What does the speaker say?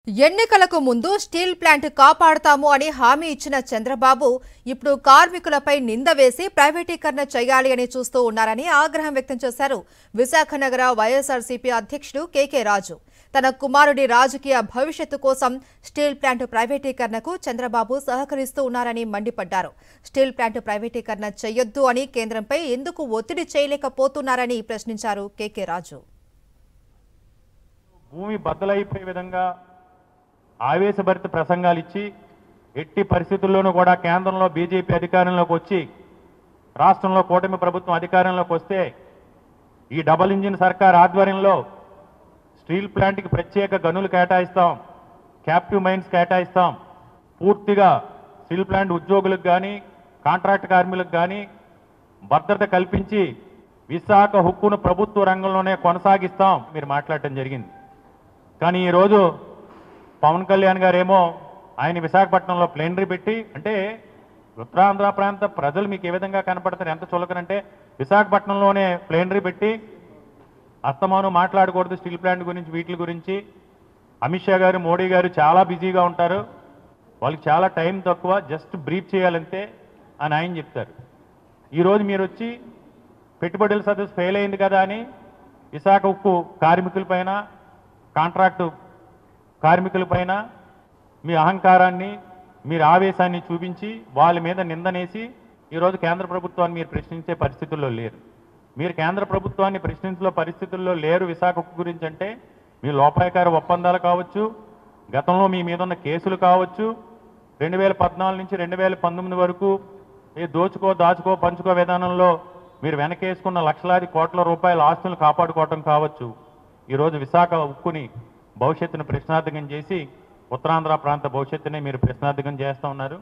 ఎన్నికలకు ముందు steel plant కాపాడతాము అని హామీ ఇచ్చిన చంద్రబాబు ఇప్పుడు కార్మికులపై నింద వేసి ప్రైవేటీకరణ చేయాలి అని చూస్తూ ఉన్నారని ఆగ్రహం వ్యక్తం చేశారు. విశాఖ నగర వైఎస్ఆర్సీపీ అధ్యక్షుడు కేకే రాజు తన కుమారుడి రాజకీయ భవిష్యత్తు కోసం స్టీల్ ప్లాంట్ ప్రైవేటీకరణకు చంద్రబాబు సహకరిస్తూ ఉన్నారని మండిపడ్డారు. స్టీల్ ప్లాంట్ ప్రైవేటీకరణ చేయొద్దు అని కేంద్రంపై ఎందుకు ఒత్తిడి చేయలేకపోతున్నారని ప్రశ్నించారు కేకే రాజు. భూమి బద్దలైపోయే విధంగా ఆవేశభరిత ప్రసంగాలు ఇచ్చి ఎట్టి పరిస్థితుల్లోనూ కూడా కేంద్రంలో బీజేపీ అధికారంలోకి వచ్చి రాష్ట్రంలో కూటమి ప్రభుత్వం అధికారంలోకి వస్తే ఈ డబుల్ ఇంజిన్ సర్కార్ ఆధ్వర్యంలో స్టీల్ ప్లాంట్కి ప్రత్యేక గనులు కేటాయిస్తాం, క్యాప్టివ్ మైన్స్ కేటాయిస్తాం, పూర్తిగా స్టీల్ ప్లాంట్ ఉద్యోగులకు కానీ కాంట్రాక్ట్ కార్మికులకు కానీ భద్రత కల్పించి విశాఖ హుక్కును ప్రభుత్వ రంగంలోనే కొనసాగిస్తాం మీరు మాట్లాడటం జరిగింది. కానీ ఈరోజు పవన్ కళ్యాణ్ గారేమో ఆయన విశాఖపట్నంలో ప్లేనరీ పెట్టి, అంటే ఉత్తరాంధ్ర ప్రాంత ప్రజలు మీకు ఏ విధంగా కనపడతారు, ఎంత చులకనంటే విశాఖపట్నంలోనే ప్లేనరీ పెట్టి అస్తమానం మాట్లాడకూడదు స్టీల్ ప్లాంట్ గురించి, వీటి గురించి. అమిత్ షా గారు, మోడీ గారు చాలా బిజీగా ఉంటారు, వాళ్ళకి చాలా టైం తక్కువ, జస్ట్ బ్రీఫ్ చేయాలంతే అని ఆయన చెప్తారు. ఈరోజు మీరు వచ్చి పెట్టుబడుల సదస్సు ఫెయిల్ అయింది కదా అని విశాఖ ఉక్కు కార్మికులపైన, కాంట్రాక్టు కార్మికులపైన మీ అహంకారాన్ని, మీరు ఆవేశాన్ని చూపించి వాళ్ళ మీద నిందనేసి ఈరోజు కేంద్ర ప్రభుత్వాన్ని మీరు ప్రశ్నించే పరిస్థితుల్లో లేరు. మీరు కేంద్ర ప్రభుత్వాన్ని ప్రశ్నించే పరిస్థితుల్లో లేరు విశాఖ ఉక్కు గురించి అంటే మీ లోపాయకార ఒప్పందాలు కావచ్చు, గతంలో మీ మీద ఉన్న కేసులు కావచ్చు, 2014 నుంచి 2019 వరకు ఏ దాచుకో పంచుకో విధానంలో మీరు వెనకేసుకున్న లక్షలాది కోట్ల రూపాయల ఆస్తులను కాపాడుకోవటం కావచ్చు. ఈరోజు విశాఖ ఉక్కుని భవిష్యత్తును ప్రశ్నార్థకం చేసి ఉత్తరాంధ్ర ప్రాంత భవిష్యత్తునే మీరు ప్రశ్నార్థకం చేస్తూ ఉన్నారు.